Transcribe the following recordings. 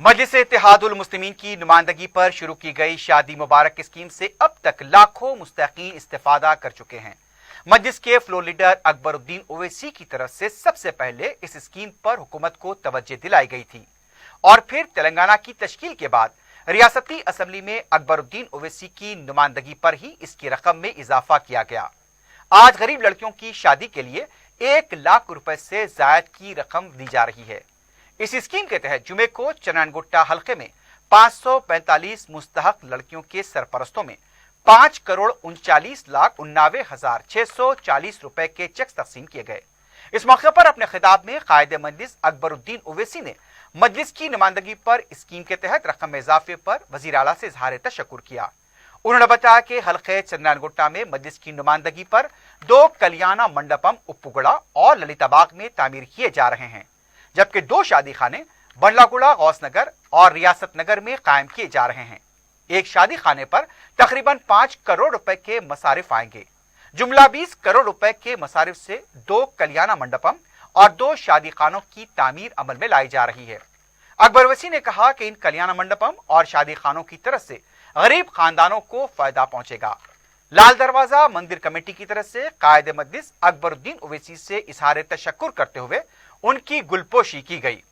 मजलिस इत्तेहादुल मुस्लिमीन की नुमाइंदगी पर शुरू की गई शादी मुबारक स्कीम से अब तक लाखों मुस्तकीन इस्तेफादा कर चुके हैं। मजलिस के फ्लोर लीडर अकबरुद्दीन ओवैसी की तरफ से सबसे पहले इस स्कीम पर हुकूमत को तवज्जो दिलाई गई थी और फिर तेलंगाना की तश्कील के बाद रियासती असम्बली में अकबरुद्दीन ओवैसी की नुमाइंदगी पर ही इसकी रकम में इजाफा किया गया। आज गरीब लड़कियों की शादी के लिए 1 लाख रुपए से जायद की रकम दी जा रही है। इस स्कीम के तहत जुमे को चन्नानगुट्टा हल्के में 545 मुस्तहक लड़कियों के सरपरस्तों में 5,39,89,640 रुपए के चेक तकसीम किए गए। इस मौके पर अपने खिताब में कायदे मजलिस अकबरुद्दीन ओवैसी ने मजलिस की नुमाइंदगी पर स्कीम के तहत रकम में इजाफे पर वजीर आला से इजहार तशक्कुर किया। उन्होंने बताया कि हल्के चन्नानगुट्टा में मजलिस की नुमाइंदगी पर 2 कल्याणा मंडपम उप्पुगुड़ा और ललिताबाग में तामीर किए जा रहे हैं, जबकि 2 शादी खाने बंडलागुड़ा, गौसनगर और रियासत नगर में कायम किए जा रहे हैं। एक शादी खाने पर तकरीबन 5 करोड़ रुपए के मसारिफ आएंगे। जुमला 20 करोड़ रुपए के मसारिफ से 2 कल्याणा मंडपम और 2 शादी खानों की तामीर अमल में लाई जा रही है। अकबर ओवैसी ने कहा कि इन कल्याणा मंडपम और शादी खानों की तरफ से गरीब खानदानों को फायदा पहुंचेगा। लाल दरवाजा मंदिर कमेटी की तरफ से कायदे मजलिस अकबरुद्दीन ओवैसी से इजहार तशक्कुर करते हुए उनकी गुलपोशी की गई।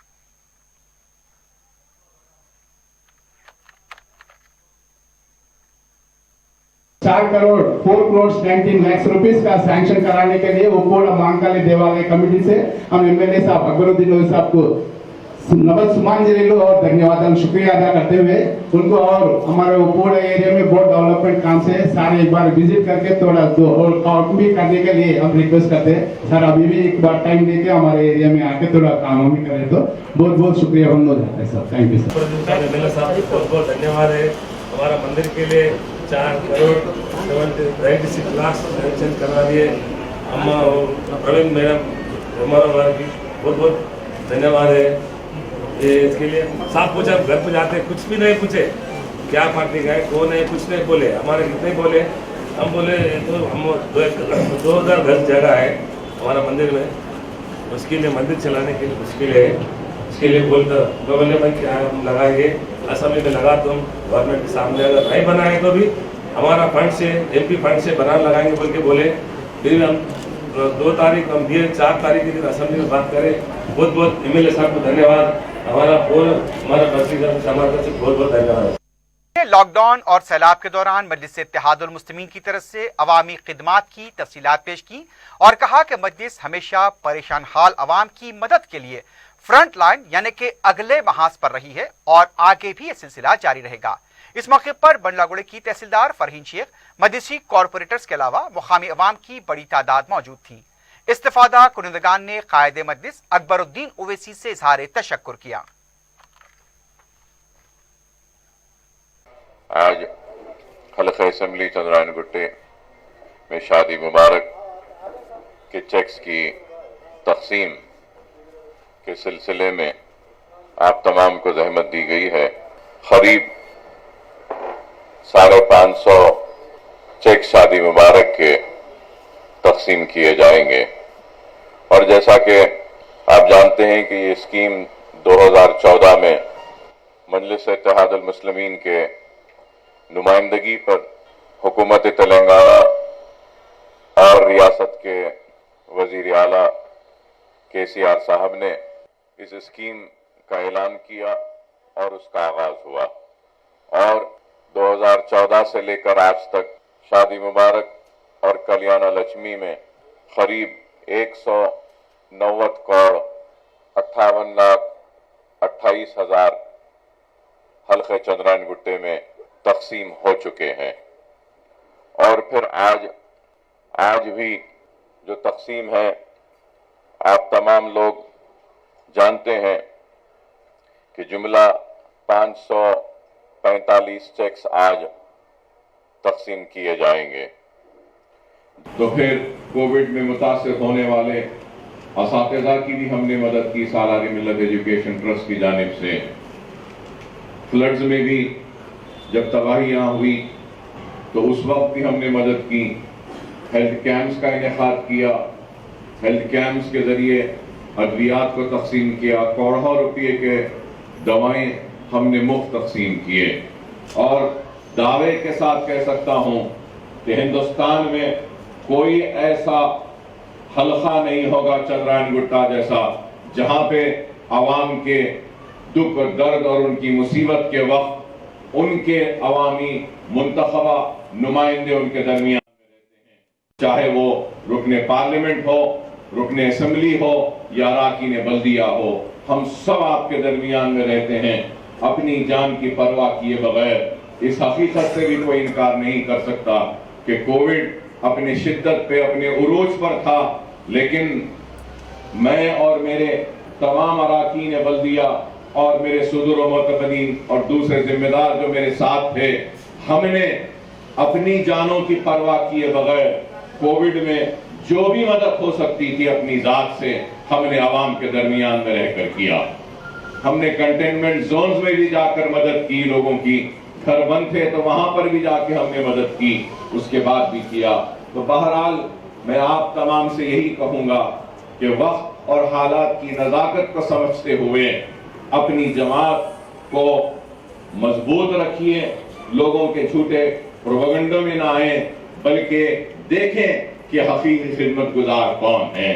4 करोड़ 4 करोड़ 19 लाख रुपीस का सैंक्शन कराने के लिए उप्पोड़ा मांकाली देवालय कमेटी से हम एमएलए साहब अकबरुद्दीन ओवैसी साहब को नमन सुमांजलि और धन्यवाद शुक्रिया अदा करते हुए उनको और हमारे उप्पोड़ा एरिया में बहुत डेवलपमेंट काम से सारे एक बार विजिट करके थोड़ा और काम भी करने के लिए हम रिक्वेस्ट करते हैं। सर अभी भी एक बार टाइम देके हमारे एरिया में आके थोड़ा काम हम भी करें तो बहुत बहुत शुक्रिया हम लोग जाते हैं सर। Thank you sir. बहुत बहुत धन्यवाद है। हमारा मंदिर के लिए 4 करोड़ 96 लाख सैंक्शन करा दिए। अम्मा और प्रवीण मैडम हमारा बहुत बहुत धन्यवाद है। ये इसके लिए साफ पूछा, घर पे जाते कुछ भी नहीं पूछे क्या पार्टी का है कौन है, कुछ नहीं बोले। हमारे कितने बोले, हम बोले तो हम 2000 घर जगह है हमारा मंदिर में, उसके लिए मंदिर चलाने के लिए उसके लिए बोलते बोले भाई क्या हम लगाएंगे, असेंबली में लगा तो हम गवर्नमेंट के सामने अगर नहीं बनाए तो भी हमारा फंड से एमपी फंड से बना लगाएंगे बोल के बोले। फिर हम 2 तारीख हम दिए, 4 तारीख के दिन असेंबली में बात करें। बहुत बहुत एमएलए साहब को धन्यवाद, हमारा समर्थन से बहुत बहुत धन्यवाद। लॉकडाउन और सैलाब के दौरान मजलिस इत्तेहादुल मुस्लिमीन की तरफ से अवामी खिदमात की तफसीलात पेश की और कहा कि मजलिस हमेशा परेशान हाल अवाम की मदद के लिए फ्रंट लाइन यानी कि अगले महाज पर रही है और आगे भी यह सिलसिला जारी रहेगा। इस मौके पर बंडलागुड़े की तहसीलदार फरहीन शेख, मजलिसी कॉरपोरेटर्स के अलावा मुकामी अवाम की बड़ी तादाद मौजूद थी। इस्तेफादा कुनंदगान ने कायदे मजलिस अकबरुद्दीन ओवैसी से इजहार तशक्कुर किया। आज हल्का असेंबली चंद्रानगुट्टे में शादी मुबारक के चेक्स की तकसीम के सिलसिले में आप तमाम को जहमत दी गई है। करीब 550 चेक शादी मुबारक के तकसीम किए जाएंगे और जैसा कि आप जानते हैं कि ये स्कीम 2014 में मजलिस इत्तेहादुल मुस्लिमीन के नुमाइंदगी पर हुकूमत तेलंगाना और रियासत के वजीर आला KCR साहब ने इस स्कीम का ऐलान किया और उसका आगाज हुआ और 2014 से लेकर आज तक शादी मुबारक और कल्याण लक्ष्मी में करीब 190 करोड़ 58,28,000 हल्के चंद्रानगुट्टे में तकसीम हो चुके हैं और फिर आज भी जो तकसीम है आप तमाम लोग जानते हैं कि जुमला 545 चेक्स आज तकसीम किए जाएंगे। तो फिर कोविड में मुतासिर होने वाले असातिज़ा की भी हमने मदद की सालारी मिल्लत एजुकेशन ट्रस्ट की जानिब से। फ्लड्स में भी जब तबाहियाँ हुई तो उस वक्त भी हमने मदद की। हेल्थ कैंप्स का इनेकाद किया, हेल्थ कैंप्स के जरिए अद्वियात को तकसीम किया, करोड़ों रुपये के दवाएं हमने मुफ्त तकसीम किए। और दावे के साथ कह सकता हूं कि हिंदुस्तान में कोई ऐसा हलका नहीं होगा चंद्रायन गुट्टा जैसा, जहां पे आवाम के दुख और दर्द और उनकी मुसीबत के वक्त उनके अवामी मुंतखबा नुमाइंदे उनके दरमियान में रहते हैं, चाहे वो रुकने पार्लियामेंट हो, रुकने असेंबली हो या अरकान बल्दिया हो, हम सब आपके दरमियान में रहते हैं अपनी जान की परवाह किए बगैर। इस हकीकत से भी कोई इनकार नहीं कर सकता कि कोविड अपनी शिद्दत पे अपने उरूज पर था, लेकिन मैं और मेरे तमाम अरकान बल्दिया और मेरे सुदूर व मुतक़द्दीन और दूसरे जिम्मेदार जो मेरे साथ थे, हमने अपनी जानों की परवाह किए बगैर कोविड में जो भी मदद हो सकती थी अपनी जात से हमने आवाम के दरमियान में रहकर किया। हमने कंटेनमेंट जोन्स में भी जाकर मदद की, लोगों की घर बंद थे तो वहां पर भी जाके हमने मदद की, उसके बाद भी किया। तो बहरहाल मैं आप तमाम से यही कहूंगा कि वक्त और हालात की नजाकत को समझते हुए अपनी जमात को मजबूत रखिए, लोगों के झूठे प्रोपेगेंडा में ना आए, बल्कि देखें कि हकीकी खिदमत गुजार कौन है।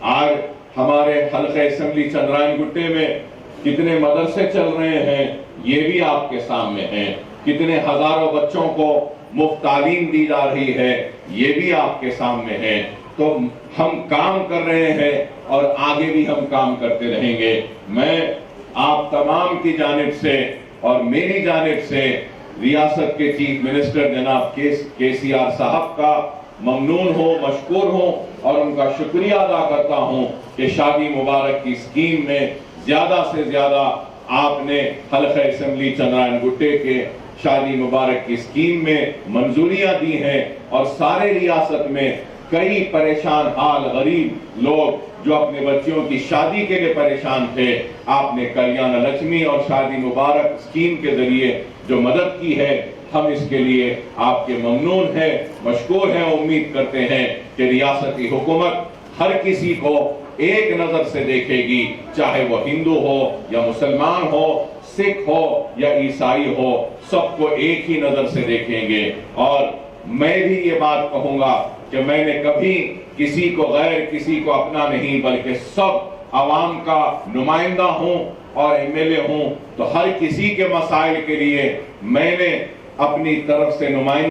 आज हमारे हल्के असेंबली चंद्रायन गुट्टे में कितने मदरसे चल रहे हैं ये भी आपके सामने है, कितने हजारों बच्चों को मुफ्त तालीम दी जा रही है ये भी आपके सामने है। तो हम काम कर रहे हैं और आगे भी हम काम करते रहेंगे। मैं आप तमाम की जानिब से और मेरी जानिब से रियासत के चीफ मिनिस्टर जनाब केसीआर साहब का ममनून हो, मशकूर हो और उनका शुक्रिया अदा करता हूं कि शादी मुबारक की स्कीम में ज्यादा से ज्यादा आपने हल्का असेंबली चंद्रायन गुट्टे के शादी मुबारक की स्कीम में मंजूरियां दी हैं और सारे रियासत में कई परेशान हाल गरीब लोग जो अपने बच्चियों की शादी के लिए परेशान थे, आपने कल्याण लक्ष्मी और शादी मुबारक स्कीम के जरिए जो मदद की है, हम इसके लिए आपके ममनून हैं, मशकूर हैं। उम्मीद करते हैं कि रियासती हुकूमत हर किसी को एक नजर से देखेगी, चाहे वो हिंदू हो या मुसलमान हो, सिख हो या ईसाई हो, सबको एक ही नजर से देखेंगे। और मैं भी ये बात कहूंगा कि मैंने कभी किसी को गैर, किसी को अपना नहीं, बल्कि सब आवाम का नुमाइंदा हूं और एमएलए हूं, तो हर किसी के मसाइल के लिए मैंने अपनी तरफ से नुमाइंदा